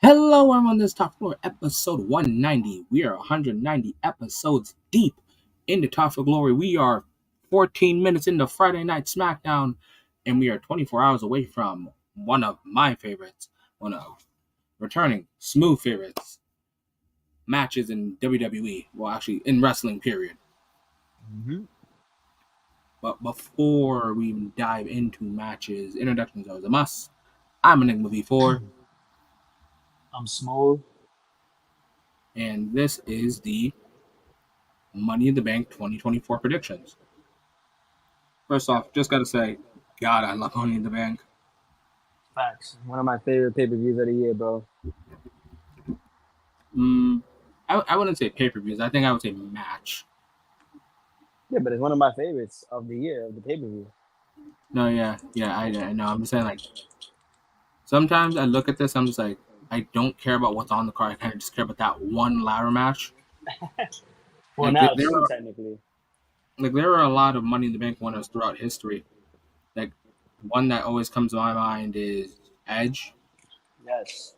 Hello, I'm on this Top Floor, episode 190. We are 190 episodes deep into Top Floor Glory. We are 14 minutes into Friday Night SmackDown, and we are 24 hours away from one of my favorites, one of returning smooth favorites, matches in WWE. Well, actually, in wrestling, period. Mm-hmm. But before we even dive into matches, introductions are a must. I'm Enigma V4, I'm smooth. and this is the Money in the Bank 2024 predictions. First off, just gotta say, God, I love Money in the Bank. Facts. One of my favorite pay-per-views of the year, bro. I wouldn't say pay-per-views. I think I would say match. Yeah, but it's one of my favorites of the year of the pay-per-view. No, yeah, I know. I'm just saying, like, sometimes I look at this, I'm just like, I don't care about what's on the card. I kind of just care about that one ladder match. Well, Like, now two technically. there are a lot of Money in the Bank winners throughout history. Like, one that always comes to my mind is Edge, Yes.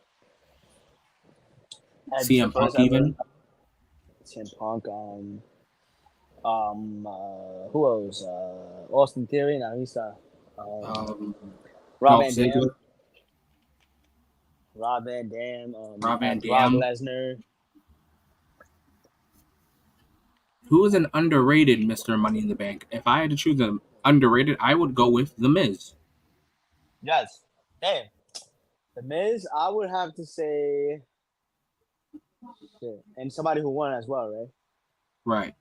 Edge, the CM first Punk, ever. even. CM Punk. Who else? Austin Theory. Now he's Um, Rob Dolph Van Dam. Ziggler, Rob Van Dam. You Rob Van had Brock Dam. Lesnar. Who is an underrated Mr. Money in the Bank? If I had to choose an underrated, I would go with The Miz. Yes. Damn. The Miz. I would have to say. Shit. And somebody who won as well, right? Right.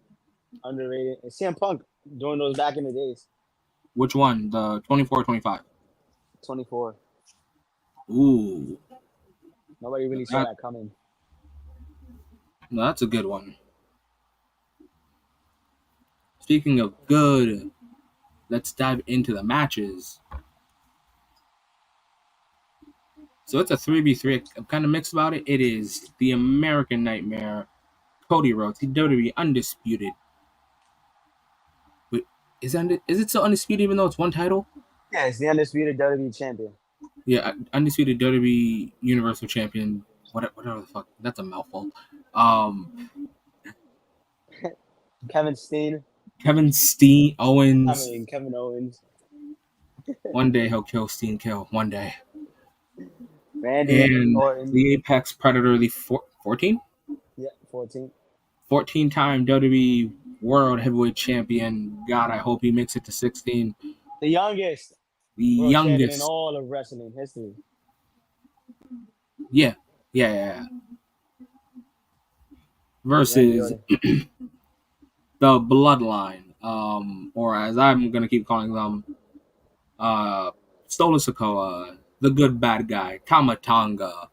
Underrated. And CM Punk during those back in the days. Which one? The 24 or 25? 24. Ooh. Nobody really saw that coming. No, that's a good one. Speaking of good, let's dive into the matches. So it's a 3v3. I'm kind of mixed about it. It is the American Nightmare, Cody Rhodes, the WWE Undisputed. Wait, is it still undisputed even though it's one title? Yeah, it's the undisputed WWE champion. Yeah, undisputed WWE Universal Champion. Whatever the fuck. That's a mouthful. Kevin Steen. Kevin Owens. Kevin Owens. One day he'll kill Steen Kill. One day. Randy And Orton. the Apex Predator, the 14? Yeah, 14. 14-time WWE World Heavyweight Champion. God, I hope he makes it to 16. The youngest The world champion in youngest. all of wrestling history. Yeah. Versus the Bloodline. Or as I'm going to keep calling them, Solo Sikoa, the good bad guy, Tama Tonga,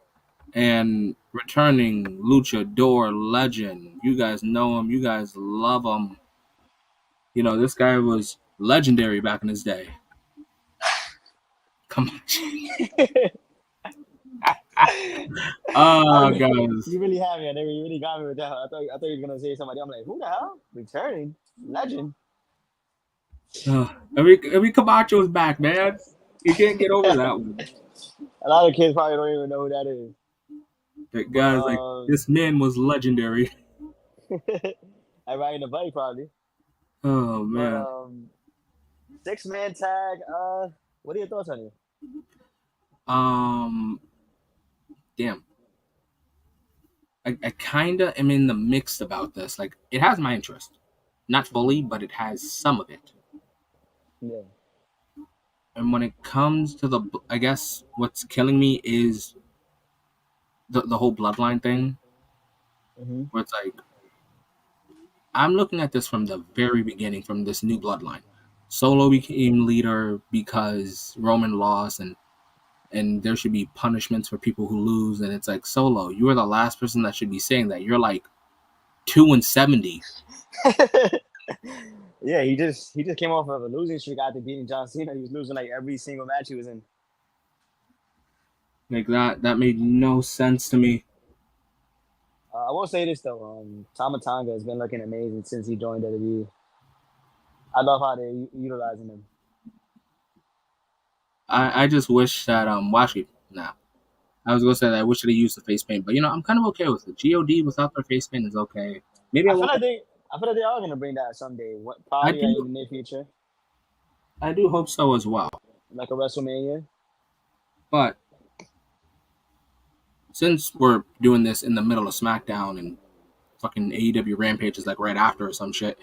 and returning luchador legend. You guys know him. You guys love him. You know, this guy was legendary back in his day. Come on. Oh, guys. You really have me. You really got me with that. I thought you were going to say somebody. I'm like, who the hell? Returning? Legend. Every Camacho is back, man. You can't get over that one. A lot of kids probably don't even know who that is. That guy's like, this man was legendary. Everybody in the buddy probably. Oh, man. But, 6-man tag. What are your thoughts on it? Damn. I kind of am in the mix about this. Like, it has my interest. Not fully, but it has some of it. Yeah. And when it comes to I guess what's killing me is the whole bloodline thing. Mm-hmm. Where it's like, I'm looking at this from the very beginning, from this new bloodline. Solo became leader because Roman lost, and there should be punishments for people who lose. And it's like, Solo, you are the last person that should be saying that. You're like 2-70. Yeah, he just came off of a losing streak after beating John Cena. He was losing like every single match he was in. Like that made no sense to me. I will say this though, Tama Tonga has been looking amazing since he joined WWE. I love how they're utilizing him. I just wish that Washington. Nah. I was gonna say that I wish they used the face paint, but I'm kind of okay with it. God without their face paint is okay. Maybe I I feel won't. like they, I feel like they are gonna bring that someday. What I probably do. in the near future, I do hope so as well. like a WrestleMania. But since we're doing this in the middle of SmackDown and fucking AEW Rampage is like right after or some shit,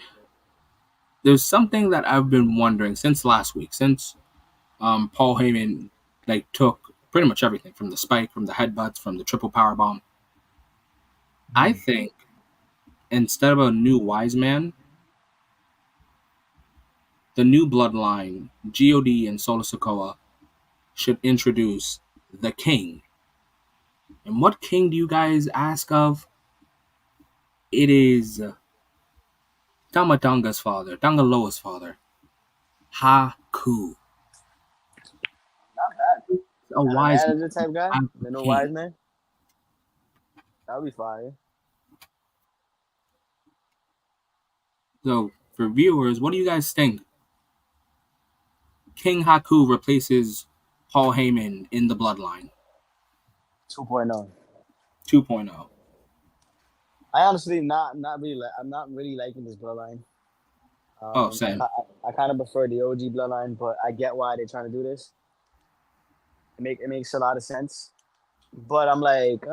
there's something that I've been wondering since last week, since Paul Heyman like took pretty much everything from the spike, from the headbutts, from the triple power bomb. I think instead of a new wise man, the new bloodline, God and Solo Sikoa, should introduce the king. And what king do you guys ask of? It is Tamatonga's father, Tangaloa's father, Haku. Not bad. A And a wise manager type guy, man, the new king. wise man. That would be fire. So, for viewers, what do you guys think? King Haku replaces Paul Heyman in the bloodline 2.0. 2.0. I honestly not really I'm not really liking this bloodline. Oh, same. I kind of prefer the OG bloodline, but I get why they're trying to do this. It makes a lot of sense. But I'm like,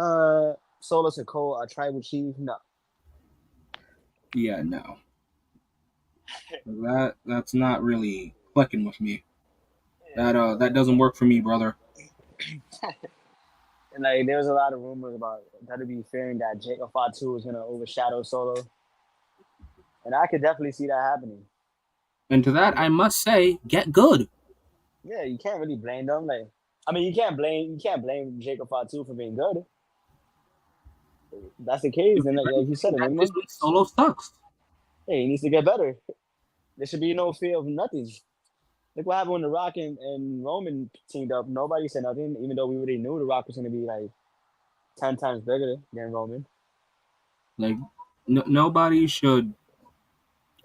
Solo Sikoa, a tribal chief, no. Yeah, no. That's not really clicking with me. That doesn't work for me, brother. And like, there was a lot of rumors about WWE fearing that Jacob Fatu was gonna overshadow Solo, and I could definitely see that happening. And to that, And I must say, get good. yeah, you can't really blame them. Like, I mean, you can't blame Jacob Fatu for being good. If that's the case, If then like you said, that Enigma, just means Solo sucks. hey, he needs to get better. There should be no fear of nothing. Look what happened when The Rock and Roman teamed up. Nobody said nothing, even though we already knew The Rock was going to be like 10 times bigger than Roman. Like, nobody should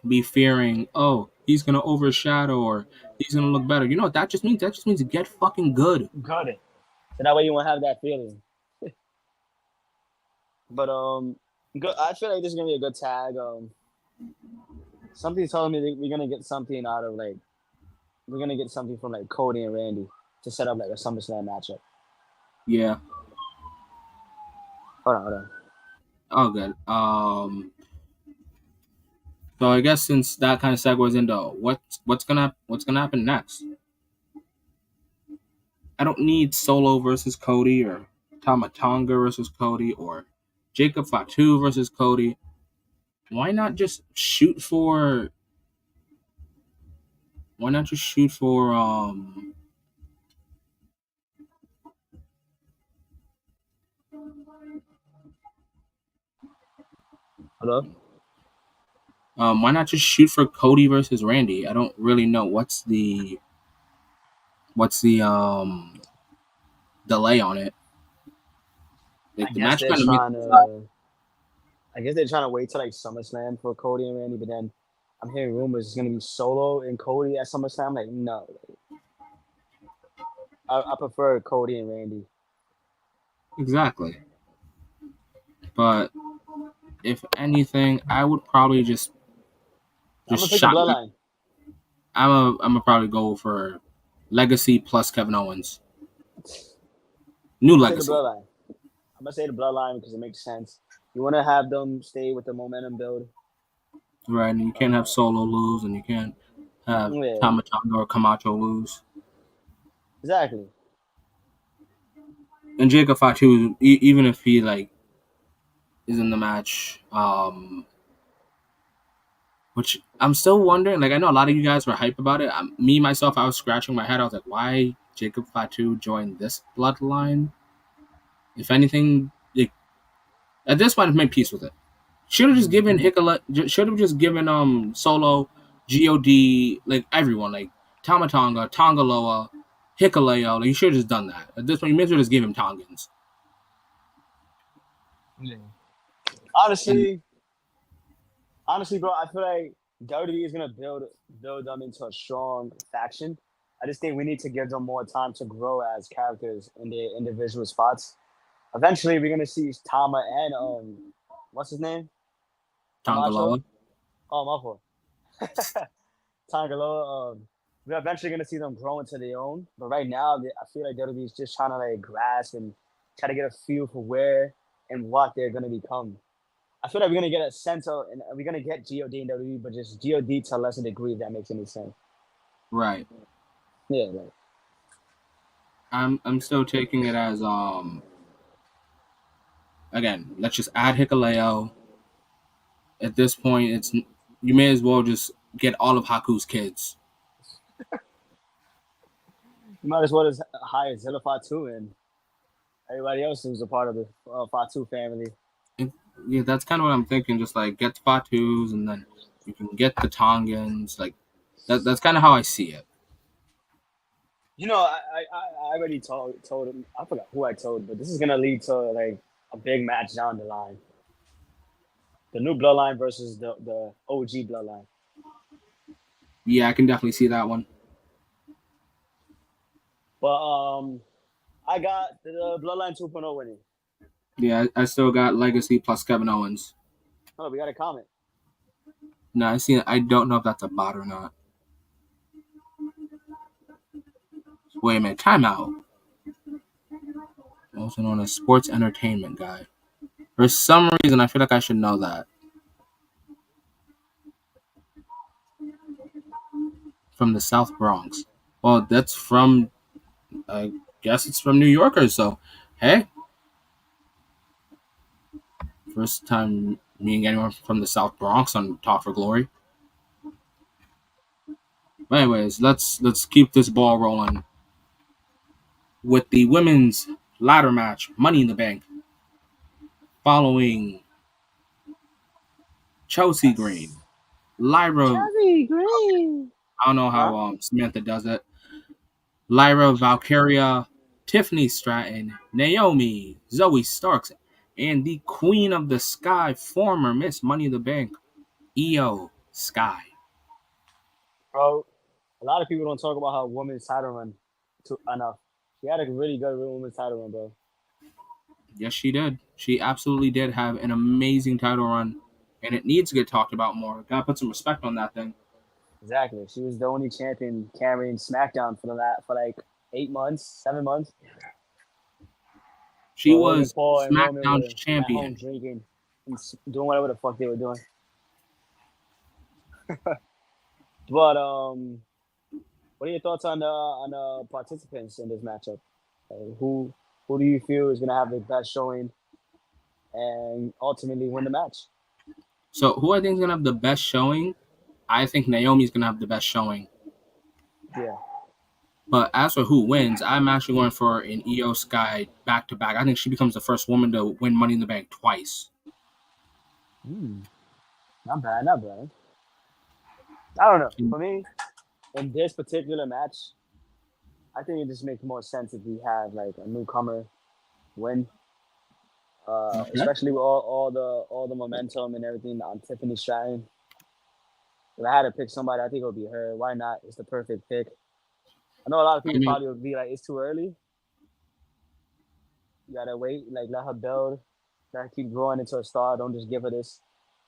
be fearing, oh, he's gonna overshadow or he's gonna look better. You know what that just means? That just means get fucking good. Good. So that way you won't have that feeling. But good. I feel like this is gonna be a good tag. Something's telling me that we're gonna get something out of like we're gonna get something from like Cody and Randy to set up like a SummerSlam matchup. Yeah. Hold on. Oh, good. So I guess since that kind of segues into what's gonna happen next, I don't need Solo versus Cody or Tamatonga versus Cody or Jacob Fatu versus Cody. Why not just shoot for? Why not just shoot for? Hello. Why not just shoot for Cody versus Randy? I don't really know what's the delay on it. I Like the guess match they're kind of makes trying sense. to. I guess they're trying to wait till like SummerSlam for Cody and Randy, but then I'm hearing rumors it's gonna be Solo and Cody at SummerSlam. Like no, I prefer Cody and Randy. Exactly. But if anything, I would probably I'm just gonna pick the shotgun. Bloodline. I'm gonna probably go for Legacy plus Kevin Owens. New I'm gonna say the Legacy, Bloodline. I'm gonna say the Bloodline because it makes sense. You want to have them stay with the momentum build. right? And you can't have Uh, Solo lose, and you can't have yeah, Tamatonga or Camacho lose. exactly. And Jacob Fatu, even if he like is in the match, which I'm still wondering. Like I know a lot of you guys were hype about it. Me myself, I was scratching my head. I was like, why Jacob Fatu joined this bloodline? If anything, like, at this point, I've made peace with it. Should have just Mhm. given Hikala. Should have just given Solo, God, like everyone, like Tamatonga, Tongaloa, Hikaleo. Like you should have just done that. At this point, you may as well just give him Tongans. Yeah. And Honestly, honestly, bro, I feel like WWE is gonna build them into a strong faction, I just think we need to give them more time to grow as characters in their individual spots. Eventually, we're gonna see Tama and what's his name? Camacho. Tongaloa. Oh, my fault. Tangaloa. We're eventually gonna see them grow into their own, but right now, I feel like WWE is just trying to like grasp and try to get a feel for where and what they're gonna become. I feel like we're gonna get a sense of, and we're gonna get God in WWE, but just God to a lesser degree, if that makes any sense. Right. Yeah, like I'm still taking it as again, let's just add Hikaleo. At this point, it's you may as well just get all of Haku's kids. you might as well just hire Zilla Fatu and everybody else who's a part of the Fatu family. And, yeah, that's kind of what I'm thinking. Just like get the Fatus, and then you can get the Tongans. Like that's kind of how I see it. You know, I already told him. I forgot who I told, but this is gonna lead to like a big match down the line. The new bloodline versus the OG bloodline. Yeah, I can definitely see that one. But I got the bloodline 2.0 winning. Yeah, I still got Legacy plus Kevin Owens. Oh, we got a comment. No, I see. I don't know if that's a bot or not. Wait a minute. Timeout. Also known as sports entertainment guy. For some reason, I feel like I should know that. From the South Bronx. Well, that's from. I guess it's from New Yorkers. So, hey, first time meeting anyone from the South Bronx on Talk for Glory. But anyways, let's keep this ball rolling with the women's ladder match, Money in the Bank, following Chelsea Green, Lyra. Chubby Green. I don't know Huh? how Samantha does it. Lyra Valkyria, Tiffany Stratton, Naomi, Zoe Starks, and the Queen of the Sky, former Miss Money in the Bank, Io Sky. Bro, a lot of people don't talk about how women's title run enough. She had a really good women's title run, bro. Yes, she did. She absolutely did have an amazing title run, and it needs to get talked about more. Gotta put some respect on that thing. Exactly. She was the only champion carrying SmackDown for like 8 months, 7 months. She Well, Logan was Paul and Roman SmackDown's were at home champion. drinking and doing whatever the fuck they were doing. But what are your thoughts on the participants in this matchup? Who do you feel is gonna have the best showing and ultimately win the match? So, who I think is gonna have the best showing? I think Naomi's gonna have the best showing. Yeah. But as for who wins, I'm actually going for an Io Sky back to back. I think she becomes the first woman to win Money in the Bank twice. Not bad, not bad. I don't know. For me, in this particular match, I think it just makes more sense if we have like a newcomer win. Okay. Especially with all the momentum and everything on Tiffany Stratton. If I had to pick somebody, I think it would be her. Why not? It's the perfect pick. I know a lot of I people mean, probably would be like, it's too early. You gotta wait, like let her build, let her keep growing into a star. Don't just give her this.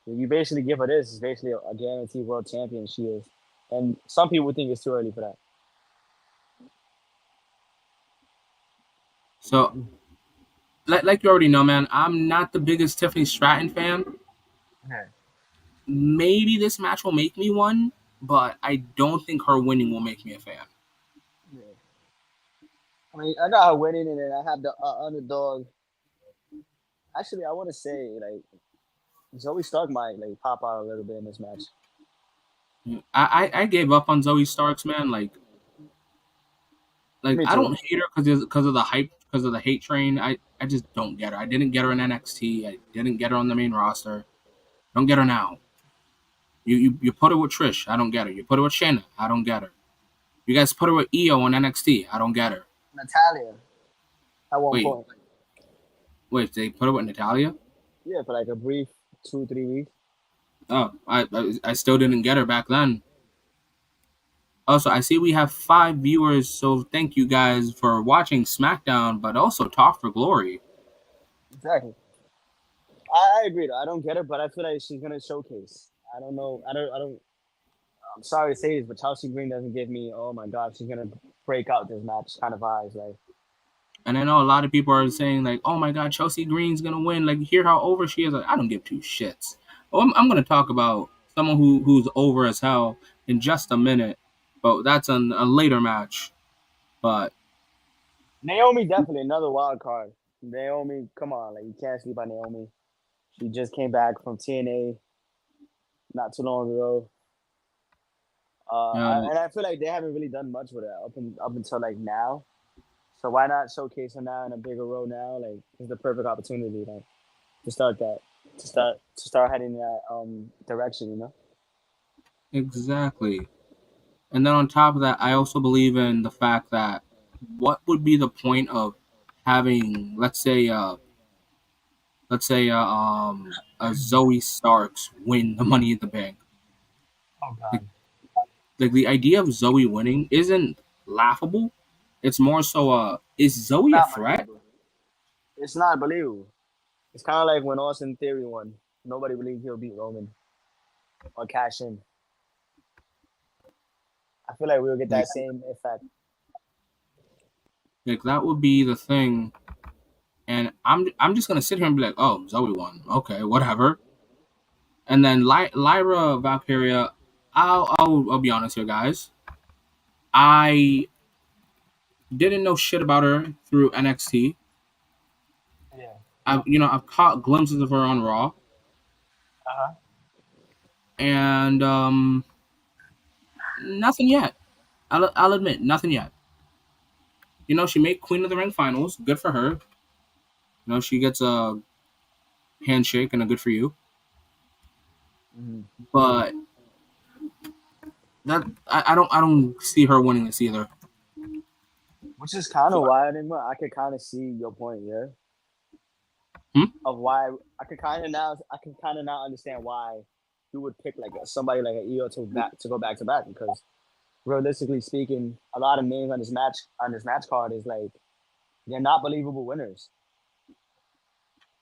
If you basically give her this, it's basically a guaranteed world champion she is. And some people think it's too early for that. so like you already know, man, I'm not the biggest Tiffany Stratton fan. Okay. Maybe this match will make me one, but I don't think her winning will make me a fan. Yeah. I mean, I got her winning, and then I have the underdog. Actually, I want to say like Zoe Stark might like pop out a little bit in this match. I gave up on Zoe Starks, man. Like Me I too. don't hate her because of the hype, because of the hate train. I just don't get her. I didn't get her in NXT. I didn't get her on the main roster. Don't get her now. You put her with Trish. I don't get her. You put her with Shayna. I don't get her. You guys put her with Io on NXT. I don't get her. Natalia at one Wait, point. wait. They put her with Natalia? Yeah, for like a brief 2 3 weeks. Oh, I still didn't get her back then. Also, I see we have 5 viewers, so thank you guys for watching SmackDown, but also Talk for Glory. Exactly. I agree though. I don't get it, but I feel like she's gonna showcase. I don't know. I don't. I'm sorry to say this, but Chelsea Green doesn't give me. Oh my God, she's gonna break out this match kind of vibes. Like, And I know a lot of people are saying, like, oh my God, Chelsea Green's going to win. Like, hear how over she is. Like, I don't give two shits. Well, I'm going to talk about someone who's over as hell in just a minute, but that's a later match. But Naomi definitely another wild card. Naomi, come on, like you can't sleep on Naomi. She just came back from TNA not too long ago. uh, And I feel like they haven't really done much with it up until like now. So why not showcase her now in a bigger role now? Like it's the perfect opportunity, like to start that, to start heading in that direction. You know. exactly. And then on top of that, I also believe in the fact that what would be the point of having, a Zoe Starks win the Money in the Bank? Oh Like, God. like the idea of Zoe winning isn't laughable. It's more so is Zoe a Not threat? believable. It's not believable. It's kind of like when Austin Theory won. Nobody believed he'll beat Roman or cash in. I feel like we'll get Like that same effect. like that would be the thing. And I'm just gonna sit here and be like, oh, Zoe won. Okay, whatever. And then Lyra Valkyria, I'll be honest here, guys. I didn't know shit about her through NXT. Yeah. I've caught glimpses of her on Raw, Uh-huh. and nothing yet. I'll admit, nothing yet. She made Queen of the Ring finals. Good for her. She gets a handshake and a good for you. Mm-hmm. But that I don't see her winning this either. Which is kind So, of why I could kind of see your point here hmm? of why I can kind of now understand why you would pick like somebody like an EO to go back to back because realistically speaking, a lot of names on this match card is like they're not believable winners.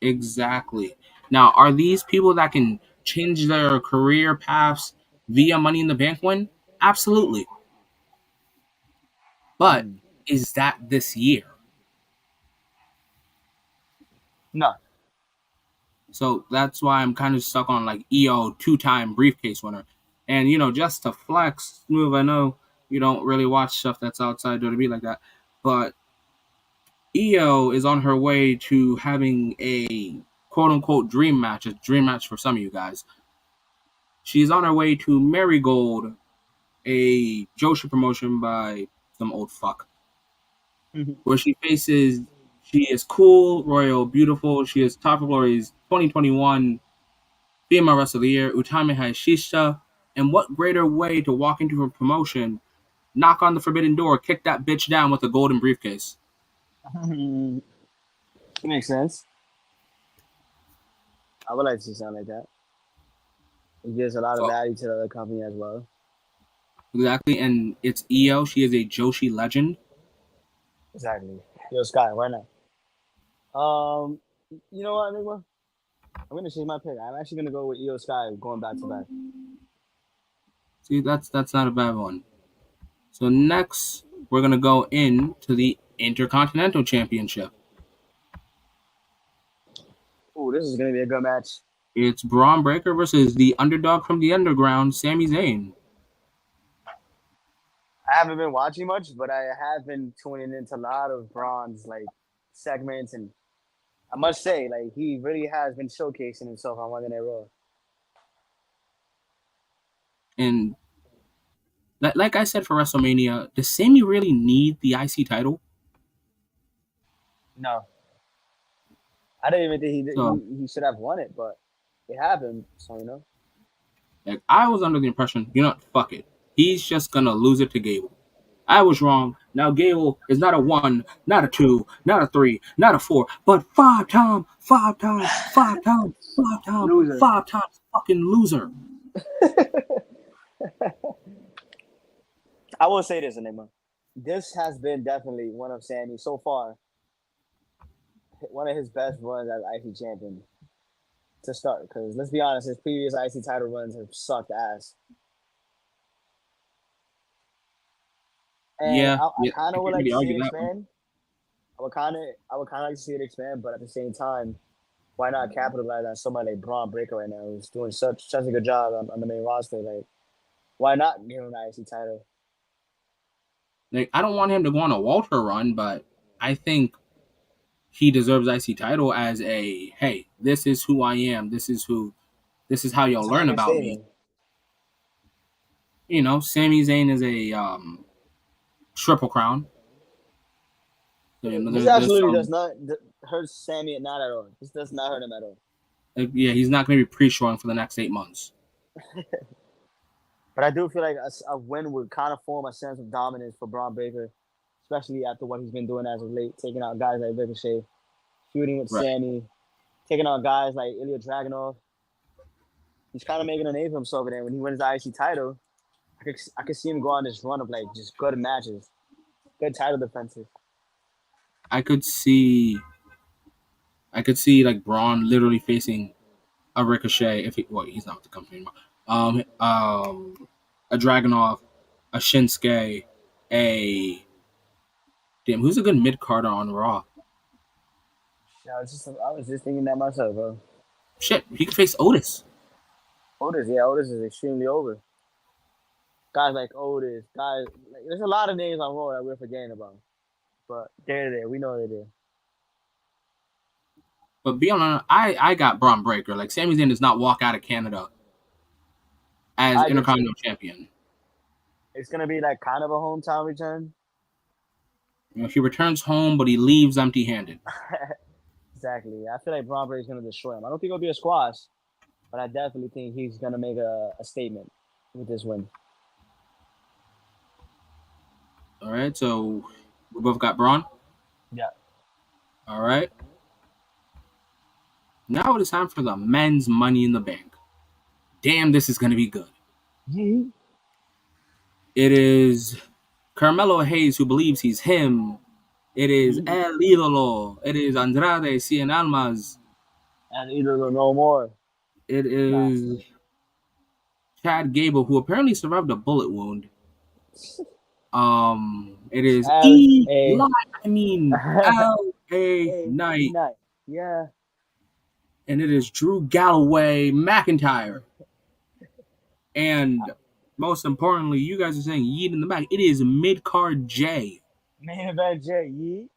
Exactly. Now, are these people that can change their career paths via Money in the Bank win? Absolutely. But Mm. is that this year? No. So that's why I'm kind of stuck on like EO 2-time briefcase winner. And just to flex move, I know you don't really watch stuff that's outside WWE like that, but EO is on her way to having a quote unquote a dream match for some of you guys. She's on her way to Marigold, a Joshi promotion by some old fuck, where she is cool, royal, beautiful. She is Top of Glory's 2021 Female Wrestler of the Year, Utami Hayashishita. And what greater way to walk into her promotion, knock on the forbidden door, kick that bitch down with a golden briefcase? Makes sense. I would like to see something like that. It gives a lot of So, value to the other company as well. exactly, and it's EO. She is a Joshi legend. Exactly. Yo, Sky, why not? You know what, Enigma? I'm gonna change my pick. I'm actually gonna go with Io Sky going back to back. See, that's not a bad one. So next, we're gonna go into the Intercontinental Championship. Ooh, this is gonna be a good match. It's Braun Breaker versus the underdog from the underground, Sami Zayn. I haven't been watching much, but I have been tuning into a lot of Braun's like segments, and I must say, like he really has been showcasing himself on Monday Night Raw. And like I said for WrestleMania, does Sami really need the IC title? No, I didn't even think So, he should have won it, but it happened. So like, I was under the impression, fuck it. He's just gonna lose it to Gable. I was wrong. Now Gable is not a 1, not a 2, not a 3, not a 4, but 5-time, 5-time, 5-time, 5-time, loser. 5 times fucking loser. I will say this, Enigma. This has been definitely one of Sammy so far, one of his best runs as IC champion to start. Because let's be honest, his previous IC title runs have sucked ass. And Yeah, I yeah, kind I of would can't like really to see argue it that one. expand. I would kind of like to see it expand, but at the same time, why not capitalize on somebody like Braun Breaker right now, who's doing such a good job on the main roster? Like, why not give him an IC title? Like, I don't want him to go on a Walter run, but I think he deserves IC title as a hey, this is who I am. This is how It's you'll a learn fucking about me. statement. You know, Sami Zayn is a triple crown. So, you know, This there's absolutely does some not hurt Sammy not at all. This does not hurt him at all. yeah, he's not going to be pre-showing for the next 8 months. But I do feel like a win would kind of form a sense of dominance for Braun Breaker, especially after what he's been doing as of late, taking out guys like Ricochet, feuding with Right. Sammy, taking out guys like Ilya Dragunov. He's kind of making a name for himself. And then when he wins the IC title, I could see him go on this run of like just good matches, good title defenses. I could see like Braun literally facing a Ricochet if he's not with the company anymore. A Dragunov, a Shinsuke, a damn who's a good mid carder on Raw. I was just thinking that myself, bro. Shit, he could face Otis. Otis is extremely over. Guys like Otis, there's a lot of names on Raw that we're forgetting about, but they're there. We know they're there. But beyond that, I got Braun Breaker. Like Sami Zayn does not walk out of Canada as I do too. Intercontinental Champion. It's gonna be like kind of a hometown return. You know, he returns home, but he leaves empty-handed. Exactly. I feel like Braun Breaker's gonna destroy him. I don't think it'll be a squash, but I definitely think he's gonna make a statement with this win. All right, so we both got Braun. Yeah. All right. Now it is time for the men's Money in the Bank. Damn, this is going to be good. Mm-hmm. It is Carmelo Hayes who believes he's him. It is El Idolo. It is Andrade Cien Almas. And either no more. It is Chad Gable who apparently survived a bullet wound. It is L.A. L.A. Knight. Yeah. And it is Drew Galloway McIntyre. And most importantly, you guys are saying Yeet in the back. It is mid-card J. Main event J. Yeet.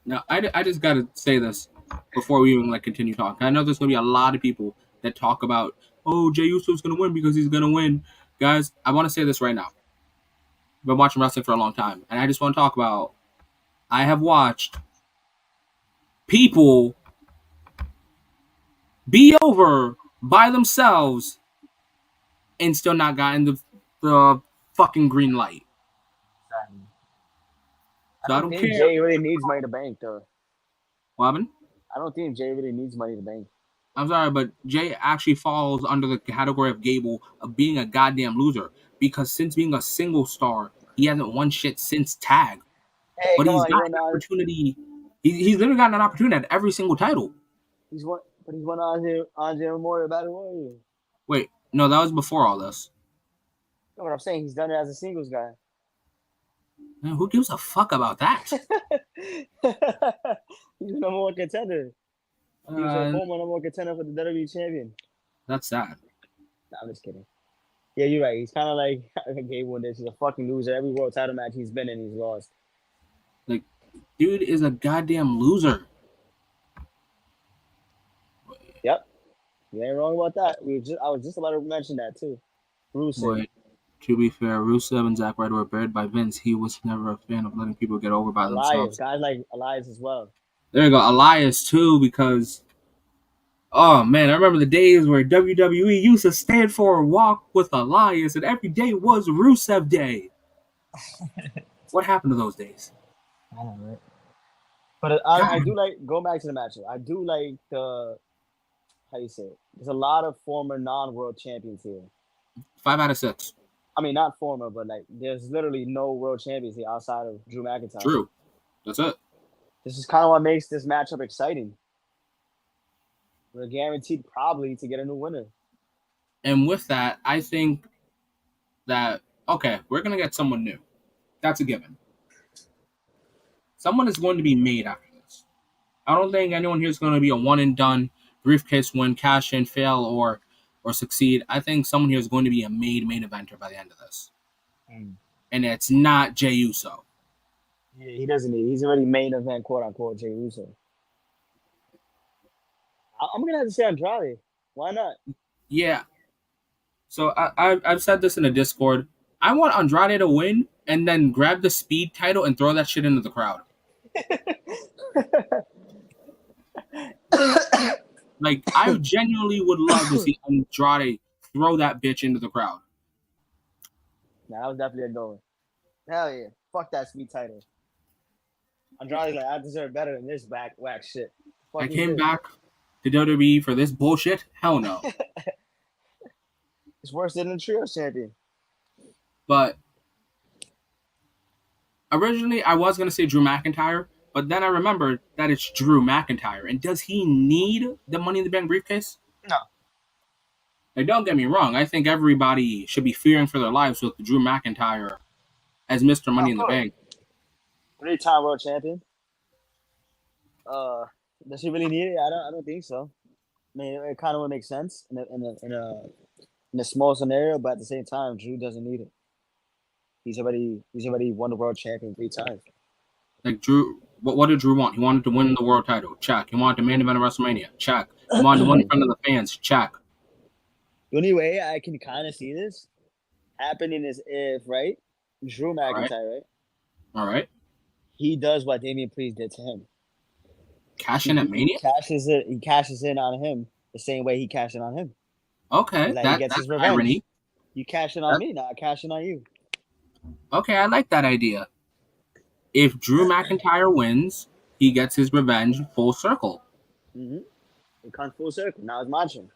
Now, I just got to say this before we even continue talking. I know there's going to be a lot of people that talk about, oh, Jey Uso's going to win because he's going to win. Guys, I want to say this right now. I've been watching wrestling for a long time, and I just want to talk about, I have watched people be over by themselves and still not gotten the fucking green light. So I don't think care. Jay really needs Money to Bank, though. What happened? I don't think Jay really needs Money to Bank. I'm sorry, but Jay actually falls under the category of Gable of being a goddamn loser. Because since being a single star, he hasn't won shit since Tag. Hey, but come he's on, got an opportunity. He's literally gotten an opportunity at every single title. He's won Andre Memorial Battle Royal. Wait, no, that was before all this. You know what I'm saying? He's done it as a singles guy. Man, who gives a fuck about that? He's the number one contender. He was a former number one contender for the WWE champion. That's sad. Nah, I'm just kidding. Yeah, you're right. He's kind of like Gable in this. He's a fucking loser. Every world title match he's been in, he's lost. Like, dude is a goddamn loser. Yep. You ain't wrong about that. I was just about to mention that too. Rusev. But to be fair, Rusev and Zack Ryder were buried by Vince. He was never a fan of letting people get over by themselves. Guys like Elias as well. There you go, Elias too, because oh man, I remember the days where WWE used to stand for a walk with Elias, and every day was Rusev Day. What happened to those days? I know, right? But I do like going back to the matchup. I do like the how you say it. There's a lot of former non-world champions here. 5 out of 6. I mean, not former, but like there's literally no world champions here outside of Drew McIntyre. True. That's it. This is kind of what makes this matchup exciting. We're guaranteed probably to get a new winner. And with that, I think that, okay, we're going to get someone new. That's a given. Someone is going to be made after this. I don't think anyone here is going to be a one and done, briefcase win, cash in, fail, or succeed. I think someone here is going to be a main eventer by the end of this. And it's not Jey Uso. Yeah, he doesn't need. He's already main event, quote unquote, Jey Uso. I'm gonna have to say Andrade. Why not? Yeah. So I've said this in the Discord. I want Andrade to win and then grab the speed title and throw that shit into the crowd. Like, I genuinely would love to see Andrade throw that bitch into the crowd. Nah, that was definitely a goal. Hell yeah. Fuck that speed title. Andrade's like, I deserve better than this whack shit. I came back to WWE for this bullshit? Hell no. It's worse than the trio champion. But originally, I was going to say Drew McIntyre, but then I remembered that it's Drew McIntyre. And does he need the Money in the Bank briefcase? No. Like, don't get me wrong. I think everybody should be fearing for their lives with Drew McIntyre as Mr. Money in the Bank. 3-time world champion. Does he really need it? I don't think so. I mean, it kind of would make sense in a small scenario, but at the same time, Drew doesn't need it. He's already won the world champion 3 times. Like, Drew, what did Drew want? He wanted to win the world title. Check. He wanted to main event of WrestleMania. Check. He wanted to win in front of the fans. Check. The only way I can kind of see this happening is if, right, Drew McIntyre, right? All right. He does what Damian Priest did to him. Cash in at Mania? He cashes in on him the same way he cashed in on him. Okay, like, he gets his revenge. Irony. You cash in on me, now I cash in on you. Okay, I like that idea. If Drew McIntyre wins, he gets his revenge full circle. Mm-hmm. It comes full circle. Now it's my turn.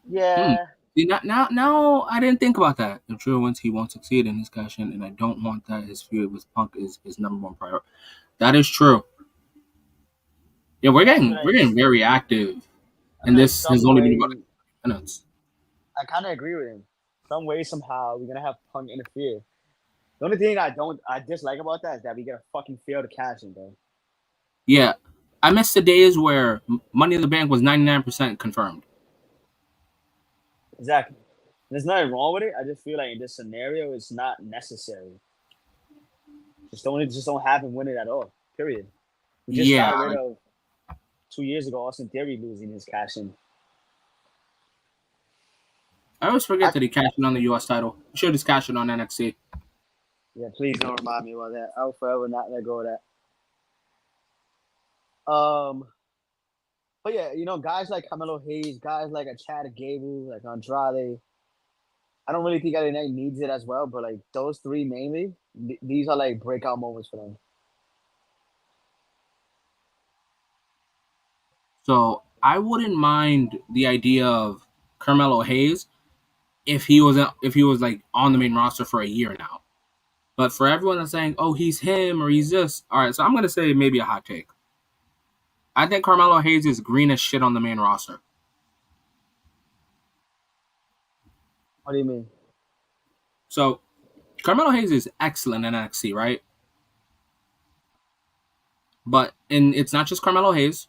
Yeah. See, now, I didn't think about that. If Drew wins, he won't succeed in his cash in, and I don't want that. His feud with Punk is his number one priority. That is true. Yeah, we're getting very active, and this has only been about 8 minutes. I kind of agree with him. Some way, somehow, we're gonna have Punk interfere. The only thing I dislike about that is that we get a fucking fail to cash in, bro. Yeah, I miss the days where Money in the Bank was 99% confirmed. Exactly. There's nothing wrong with it. I just feel like in this scenario, it's not necessary. Just don't have him win it at all. Period. We just got rid of 2 years ago Austin Theory losing his cash in. I always forget that he cashed in on the U.S. title. He should just cash it on NXT. Yeah, please don't remind me about that. I'll forever not let go of that. But yeah, guys like Carmelo Hayes, guys like a Chad Gable, like Andrade. I don't really think LA needs it as well, but like those 3 mainly, these are like breakout moments for them. So I wouldn't mind the idea of Carmelo Hayes if he was like on the main roster for a year now. But for everyone that's saying, oh, he's him or he's this, all right, so I'm gonna say maybe a hot take. I think Carmelo Hayes is green as shit on the main roster. What do you mean? So Carmelo Hayes is excellent in NXT, right? But it's not just Carmelo Hayes.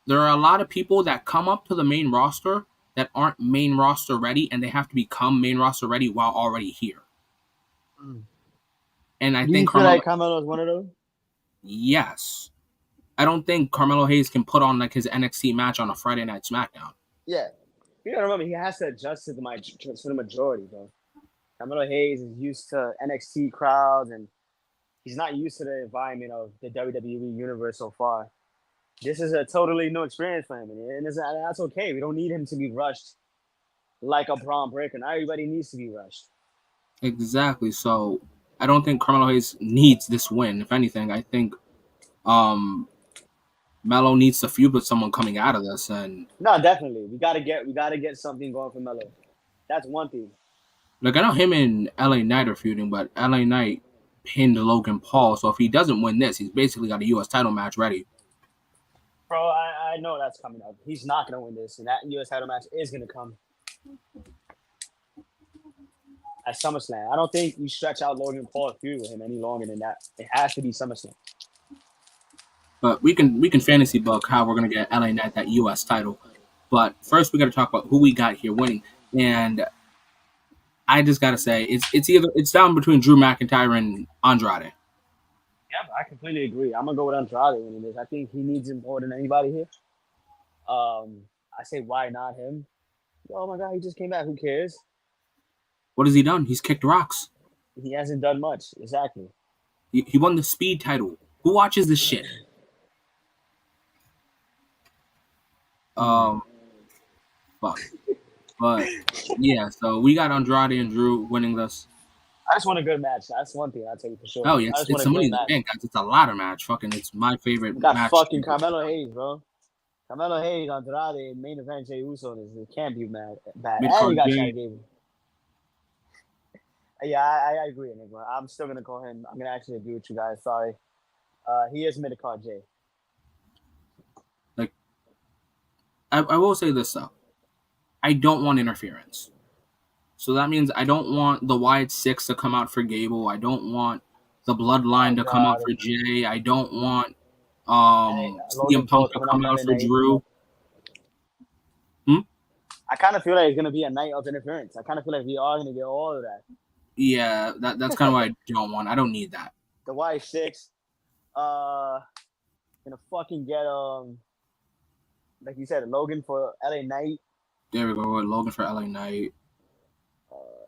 There are a lot of people that come up to the main roster that aren't main roster ready, and they have to become main roster ready while already here. And I think feel like Carmelo is one of those? Yes. I don't think Carmelo Hayes can put on like his NXT match on a Friday Night SmackDown. Yeah. You gotta remember, he has to adjust to the majority, bro. Carmelo Hayes is used to NXT crowds, and he's not used to the environment of the WWE universe so far. This is a totally new experience for him, and that's okay. We don't need him to be rushed like a Braun Breaker. Not everybody needs to be rushed. Exactly. So I don't think Carmelo Hayes needs this win. If anything, I think Melo needs to feud with someone coming out of this, and No, definitely. We gotta get something going for Melo. That's one thing. like I know him and LA Knight are feuding, but LA Knight pinned Logan Paul, so if he doesn't win this, he's basically got a U.S. title match ready. Bro, I know that's coming up. He's not gonna win this, and that US title match is gonna come at SummerSlam. I don't think you stretch out Logan Paul feud with him any longer than that. It has to be SummerSlam. But we can fantasy book how we're gonna get LA Knight that U.S. title. But first, we got to talk about who we got here winning, and I just gotta say it's down between Drew McIntyre and Andrade. Yeah, I completely agree. I'm gonna go with Andrade winning this. I think he needs it more than anybody here. I say why not him? Oh my god, he just came back. Who cares? What has he done? He's kicked rocks. He hasn't done much. Exactly. He won the Speed title. Who watches this shit? Fuck. But yeah, so we got Andrade and Drew winning this. I just want a good match. That's one thing I'll tell you for sure. Oh yeah, I just it's want a the Money good in the match. Bank, guys. It's a ladder match. Fucking, it's my favorite We got match. fucking Carmelo Hayes, bro. Carmelo Hayes, Andrade, main event Jey Uso. It can't be bad. And you got Chad Gable. Yeah, I agree, Enigma. I'm still gonna call him. I'm gonna actually agree with you guys. Sorry. He is mid card Jay. Like, I will say this though. I don't want interference. So that means I don't want the Wyatt Six to come out for Gable. I don't want the Bloodline to come out for Jay. I don't want CM Punk to come out for Drew. I kind of feel like it's gonna be a night of interference. I kind of feel like we are gonna get all of that. Yeah, that's kind of what I don't want. I don't need that. The Wyatt Six, gonna fucking get like you said, Logan for LA Knight. There we go. Logan for LA Knight.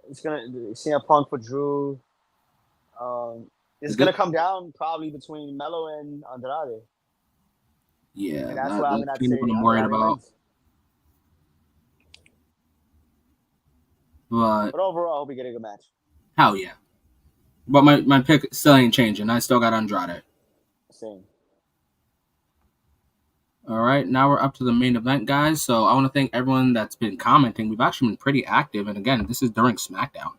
It's gonna CM Punk for Drew. It's gonna come down probably between Melo and Andrade. Yeah, and that's what I'm gonna say. I'm worried about. But overall, I hope we get a good match. Hell yeah. But my pick still ain't changing. I still got Andrade. Same. All right, now we're up to the main event, guys. So I want to thank everyone that's been commenting. We've actually been pretty active. And again, this is during SmackDown.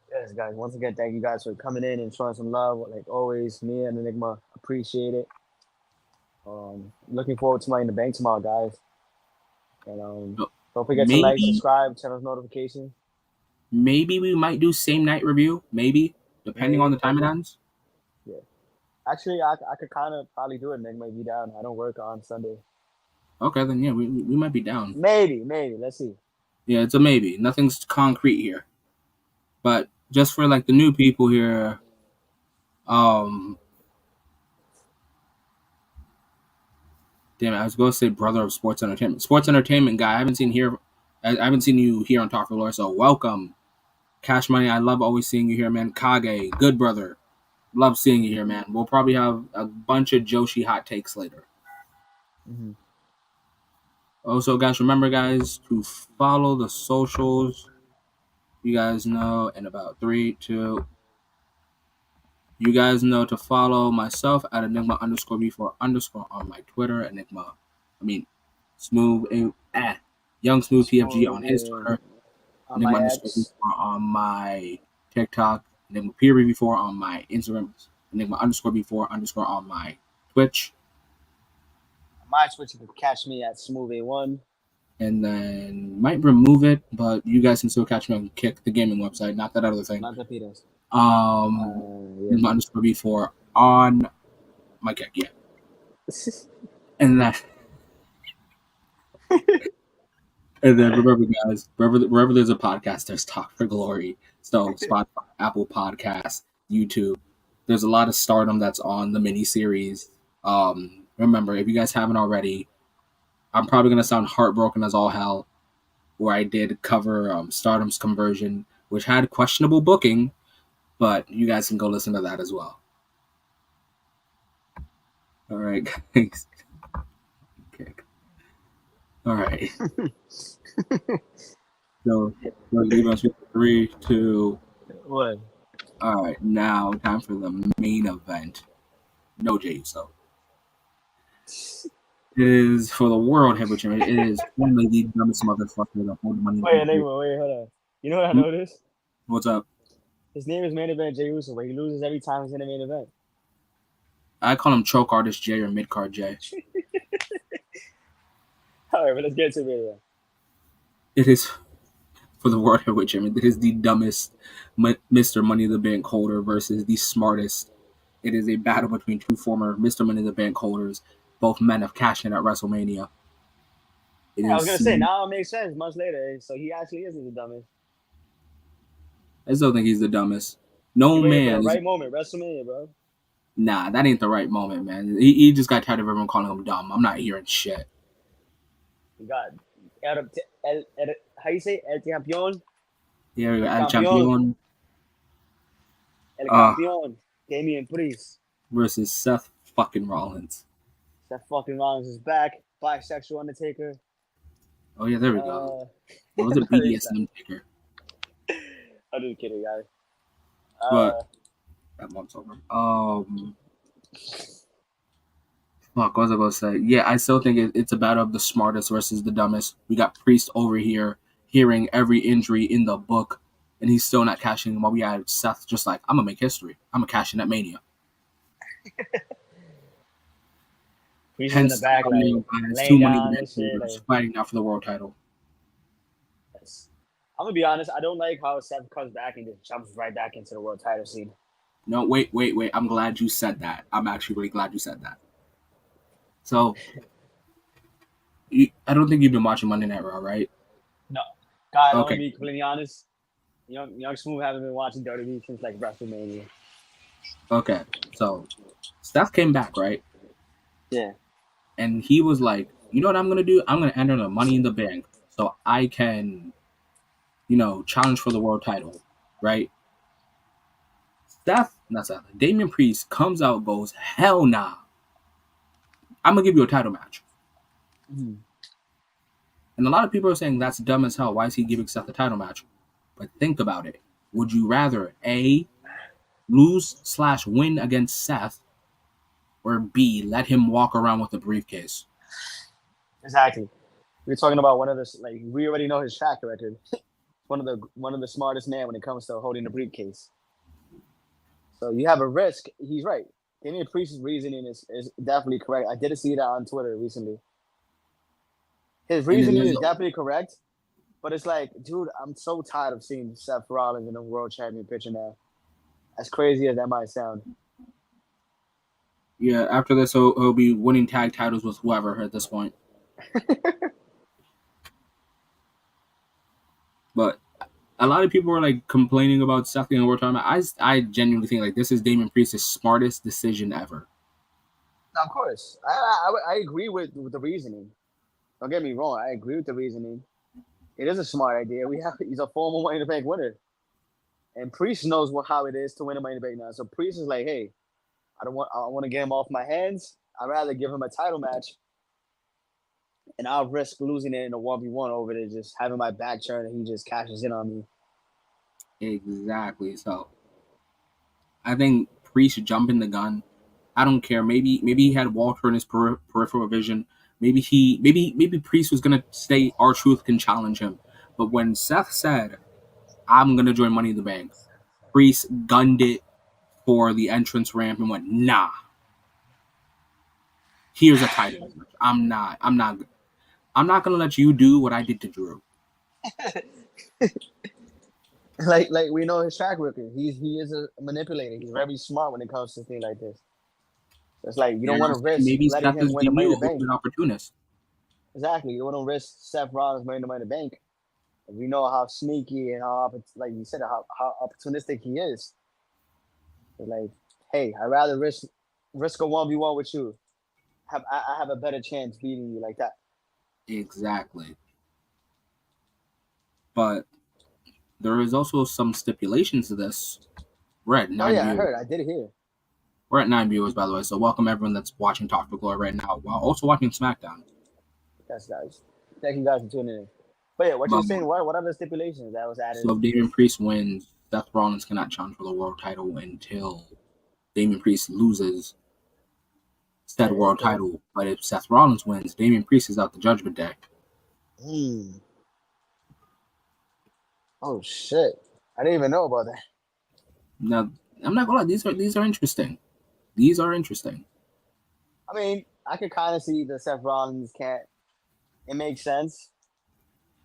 Yes, guys. Once again, thank you guys for coming in and showing some love. Like always, me and Enigma appreciate it. Looking forward to Money in the Bank tomorrow, guys. And don't forget to like, subscribe, turn on notifications. Maybe we might do same night review. Maybe, depending on the time it ends. Yeah. Actually, I could kind of probably do it. Nick might be down. I don't work on Sunday. Okay, then yeah, we might be down. Maybe. Let's see. Yeah, it's a maybe. Nothing's concrete here. But just for like the new people here, damn it, I was going to say brother of Sports Entertainment. Sports Entertainment guy, I haven't seen you here on Talk for Lore, so welcome. Cash Money, I love always seeing you here, man. Kage, good brother. Love seeing you here, man. We'll probably have a bunch of Joshi hot takes later. Mm-hmm. Also, guys, remember, guys, to follow the socials. You guys know in about 3, 2. You guys know to follow myself at Enigma_B4_ on my Twitter. Young Smooth PFG on his Twitter. Enigma_B4 on my TikTok. Enigma Peer Review 4 on my Instagram. Enigma_B4_ on my Twitch. My Twitch, you can catch me at Smooth81. And then might remove it, but you guys can still catch me on Kick, the gaming website, not that other thing. Not the Peters. Enigma_B4 on my Kick, yeah. And then remember, guys, wherever there's a podcast, there's Talk for Glory. So Spotify, Apple Podcasts, YouTube. There's a lot of stardom that's on the miniseries. Remember, if you guys haven't already, I'm probably going to sound heartbroken as all hell, where I did cover Stardom's conversion, which had questionable booking, but you guys can go listen to that as well. All right, guys. Okay. All right. So, leave us with 3, 2. 1. All right, now time for the main event. No Jey Uso. It is for the world heavyweight champion. It is one of the dumbest motherfuckers that hold money in the Wait, bank. wait, hold on. You know what I Hmm? noticed? What's up? His name is Main Event Jey Uso, but he loses every time he's in the main event. I call him choke artist J or mid card J. All right, but let's get to main event. It is for the world heavyweight champion. It is the dumbest Mr. Money in the Bank holder versus the smartest. It is a battle between two former Mr. Money in the Bank holders. Both men have cashed in at WrestleMania. It I was gonna is. say now it makes sense months later. So he actually isn't the dumbest. I still think he's the dumbest. He No waited for the man is. right moment, WrestleMania, bro. Nah, that ain't the right moment, man. He just got tired of everyone calling him dumb. I'm not hearing shit. He got how you say El Campeón? Yeah, El El Campeón. Champion El Campeón. Damian Priest. versus Seth fucking Rollins. That fucking Rollins is back. Bisexual Undertaker. Oh yeah, there we go. It was a BDSM taker. I'm just kidding, guys. But that month's over. Fuck, what was I gonna say? Yeah, I still think it's a battle of the smartest versus the dumbest. We got Priest over here hearing every injury in the book, and he's still not cashing in. While we had Seth just like, I'm gonna make history. I'm gonna cash in at Mania. Priest is in the Hence, back, like has laying too many down and shit. holders fighting now for the world title. I'm gonna be honest. I don't like how Seth comes back and just jumps right back into the world title scene. No, wait. I'm glad you said that. I'm actually really glad you said that. So, I don't think you've been watching Monday Night Raw, right? No, God, I'm Okay. gonna be completely honest. Young Smooth haven't been watching WWE since like WrestleMania. Okay. So, Steph came back, right? Yeah. And he was like, you know what I'm going to do? I'm going to enter the Money in the Bank so I can, challenge for the world title, right? Damian Priest comes out, goes, hell nah. I'm going to give you a title match. Mm-hmm. And a lot of people are saying that's dumb as hell. Why is he giving Seth a title match? But think about it. Would you rather A, lose/win against Seth, or B, let him walk around with a briefcase? Exactly. We're talking about one of the we already know his track record. one of the smartest man when it comes to holding the briefcase. So you have a risk. He's right. Damian Priest's reasoning is definitely correct. I did see that on Twitter recently. His reasoning is definitely correct, but it's like, dude, I'm so tired of seeing Seth Rollins in a world champion picture now. As crazy as that might sound. Yeah, after this, he'll be winning tag titles with whoever at this point. But a lot of people were like complaining about Seth getting a world title. I genuinely think like this is Damian Priest's smartest decision ever. Of course, I agree with the reasoning. Don't get me wrong, I agree with the reasoning. It is a smart idea. He's a former Money in the Bank winner, and Priest knows how it is to win a Money in the Bank now. So Priest is like, hey, I want to get him off my hands. I'd rather give him a title match, and I'll risk losing it in a 1v1 over to just having my back turned and he just cashes in on me. Exactly. So I think Priest jumping the gun. I don't care. Maybe he had Walter in his peripheral vision. Maybe Priest was gonna say R-Truth can challenge him. But when Seth said, "I'm gonna join Money in the Bank," Priest gunned it for the entrance ramp and went, "Nah. Here's a title match. I'm not gonna let you do what I did to Drew." like we know his track record. He is a manipulator. He's very smart when it comes to things like this. So it's like you don't want to risk maybe letting Seth him is win the the Money new in the Bank. opportunist. Exactly. You don't want to risk Seth Rollins winning the Money in the Bank. We know how sneaky and how, like you said, how opportunistic he is. It's like, hey, I'd rather risk a 1v1 with you. I have a better chance beating you like that. Exactly. But there is also some stipulations to this. We're at 9 I viewers. heard. I did hear. We're at 9 viewers, by the way. So welcome everyone that's watching Talk to Glory right now, while also watching SmackDown. That's nice. Thank you guys for tuning in. But yeah, what you're saying? What are the stipulations that was added? So if Damian Priest wins, Seth Rollins cannot challenge for the world title until Damian Priest loses said Okay, world okay. title. But if Seth Rollins wins, Damian Priest is out the Judgment Day. Oh shit! I didn't even know about that. Now, I'm not gonna lie, these are interesting. These are interesting. I mean, I could kind of see the Seth Rollins can't. It makes sense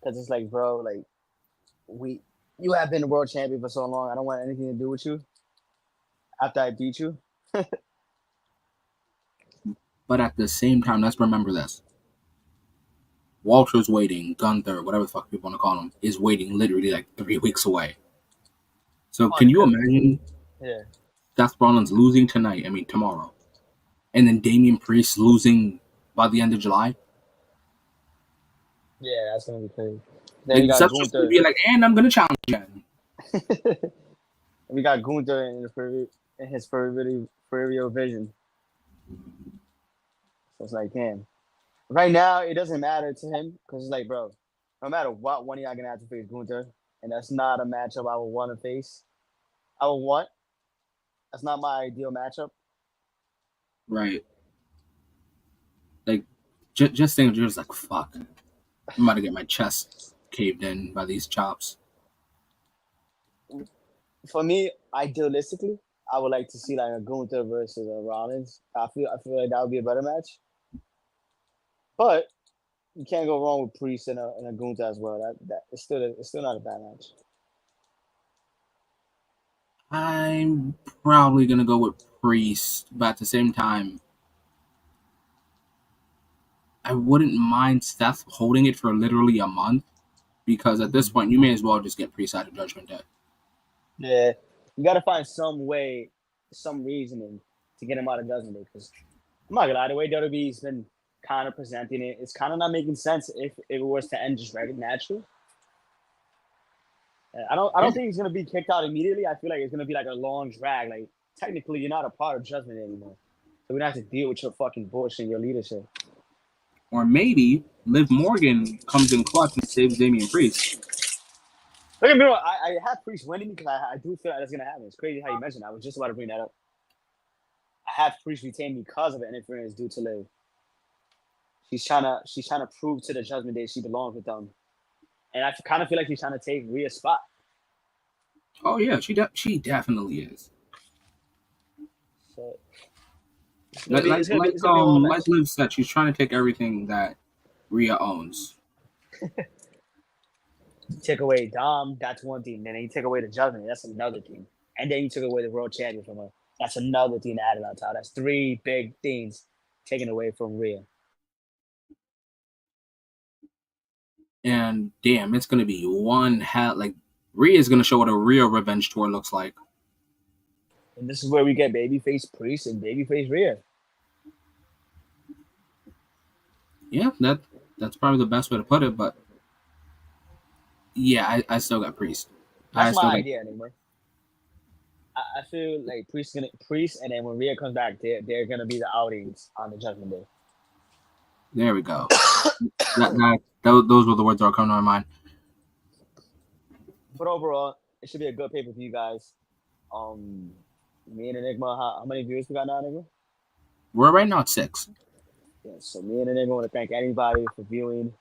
because it's like, bro, like you have been the world champion for so long. I don't want anything to do with you after I beat you. But at the same time, let's remember this. Walter's waiting, Gunther, whatever the fuck people want to call him, is waiting literally like 3 weeks away. So Oh, can you because imagine yeah, Seth Rollins losing tomorrow, and then Damian Priest losing by the end of July? yeah, that's gonna be crazy. Then we Like got Seth's just gonna Gunther. be like, and I'm gonna challenge again. We got Gunther in his peripheral vision. So it's like, damn. Right now, it doesn't matter to him because it's like, bro, no matter what, one of y'all gonna have to face Gunther, and that's not a matchup I would want to face. I would want. That's not my ideal matchup. Right. Like, just think, you're just like, fuck. I'm about to get my chest caved in by these chops. For me, idealistically, I would like to see like a Gunther versus a Rollins. I feel like that would be a better match. But you can't go wrong with Priest and a Gunther as well. That it's still not a bad match. I'm probably gonna go with Priest, but at the same time, I wouldn't mind Seth holding it for literally a month because at this Mm-hmm. point, you may as well just get Priest out of Judgment Day. Yeah, you got to find some way, some reasoning to get him out of Judgment Day. Because I'm not gonna lie, the way WWE's been kind of presenting it, it's kind of not making sense if it was to end just regular naturally. I don't Yeah. think he's gonna be kicked out immediately. I feel like it's gonna be like a long drag. Like technically, you're not a part of Judgment Day anymore, so we don't have to deal with your fucking bullshit and your leadership. Or maybe Liv Morgan comes in clutch and saves Damian Priest. Look at me, I have Priest winning because I do feel like that's gonna happen. It's crazy how you mentioned that. I was just about to bring that up. I have Priest retain because of an interference due to Liv. She's trying to prove to the Judgment Day she belongs with them, and I kind of feel like she's trying to take Rhea's spot. Oh yeah, she definitely is. So it's gonna Like be like it's gonna be like it's gonna be a long um match. like Liv said, she's trying to take everything that Rhea owns. You take away Dom, that's one thing. Then you take away the Judgment, that's another thing. And then you took away the world champion from her. That's another thing added on top. That's three big things taken away from Rhea. And damn, it's gonna be one hell. Like Rhea's gonna show what a real revenge tour looks like. And this is where we get babyface Priest and babyface Rhea. Yeah, that's probably the best way to put it. But yeah, I still got Priest. I That's still my got. idea anyway. I feel like Priest, and then when Rhea comes back, they're gonna be the outings on the Judgment Day. There we go. Those were the words that were coming to my mind. But overall, it should be a good paper for you guys. Um, me and Enigma, how many viewers we got now, Enigma? We're right now at 6. Yeah, so me and Enigma want to thank anybody for viewing,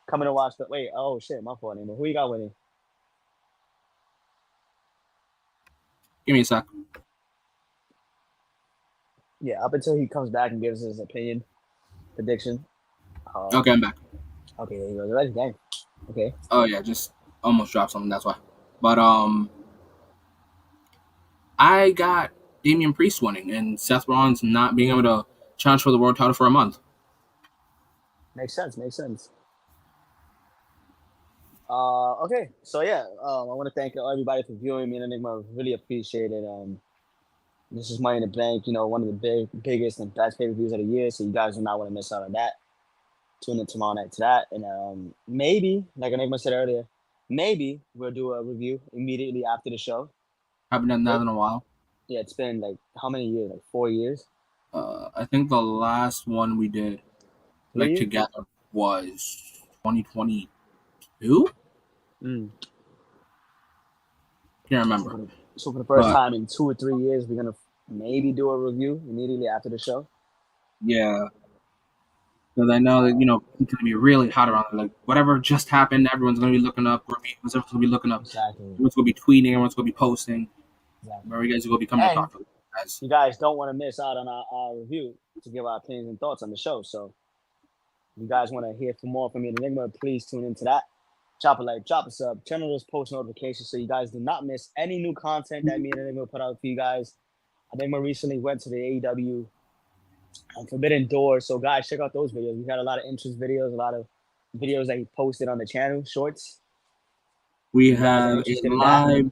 coming to watch the. Wait, oh shit, my fault, Enigma. Who you got winning? Give me a sec. Yeah, up until he comes back and gives his opinion, prediction. Okay, I'm back. Okay, there you go. That's game. Okay. Oh yeah, just almost dropped something. That's why. But I got Damian Priest winning and Seth Rollins not being able to challenge for the world title for a month. Makes sense. Makes sense. Okay. So yeah, I want to thank everybody for viewing. Me and Enigma really appreciate it. This is Money in the Bank. You know, one of the biggest and best pay per views of the year. So you guys do not want to miss out on that. Tune in tomorrow night to that, and maybe, like Enigma said earlier, maybe we'll do a review immediately after the show. Haven't done that in a while. Yeah, it's been like how many years? Like 4 years. I think the last one we did 3 years. together was 2022. Mm. Can't remember. So for the first But time in 2 or 3 years, we're gonna maybe do a review immediately after the show. Yeah, because I know that it's gonna be really hot around there. Like whatever just happened, everyone's gonna be looking up reviews. Everyone's gonna be looking up. Exactly. Everyone's gonna be tweeting. Everyone's gonna be posting. Exactly. Where you guys are gonna be coming to And talk to you guys. you guys don't want to miss out on our review to give our opinions and thoughts on the show. So if you guys want to hear more from me and Enigma, please tune into that. Drop a like, drop a sub, turn on those post notifications so you guys do not miss any new content that me and Enigma put out for you guys. Enigma recently went to the AEW Forbidden Door, so guys, check out those videos. We got a lot of interest videos, a lot of videos that he posted on the channel, shorts. We If you guys are have a interested in that, live.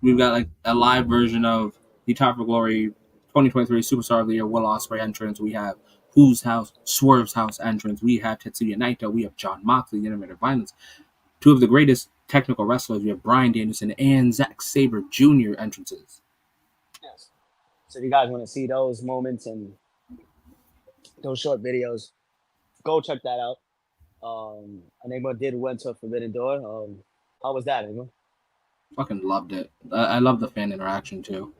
We've got like a live version of the Top of Glory 2023 Superstar of the Year Will Ospreay entrance. We have Who's House, Swerve's House entrance. We have Tetsuya Naito. We have John Moxley, the Innovative Violence. Two of the greatest technical wrestlers. We have Bryan Danielson and Zack Sabre Jr. entrances. yes. So if you guys want to see those moments and those short videos, go check that out. Enigma did went to Forbidden Door. How was that, Enigma? Fucking loved it. I love the fan interaction too.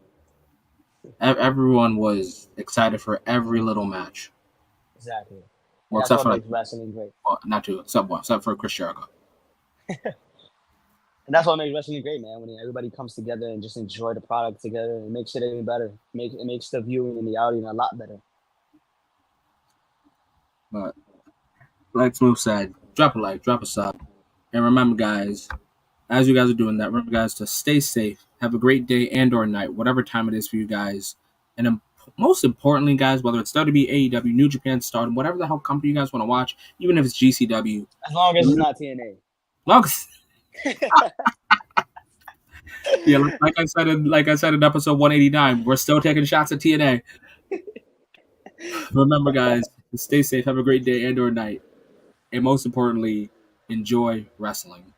Everyone was excited for every little match. Exactly. Well, That's except what for makes wrestling great. not two, except for Chris Jericho. And that's what makes wrestling great, man. When everybody comes together and just enjoy the product together, it makes it even better. It makes the viewing and the outing a lot better. But like Smooth said, drop a like, drop a sub, and remember, guys, as you guys are doing that, remember, guys, to stay safe, have a great day and/or night, whatever time it is for you guys, and most importantly, guys, whether it's WWE, AEW, New Japan, Stardom, whatever the hell company you guys want to watch, even if it's GCW, as long as it's not TNA. long as yeah, like I said in episode 189, we're still taking shots at TNA. Remember, guys, stay safe, have a great day and/or night, and most importantly, enjoy wrestling.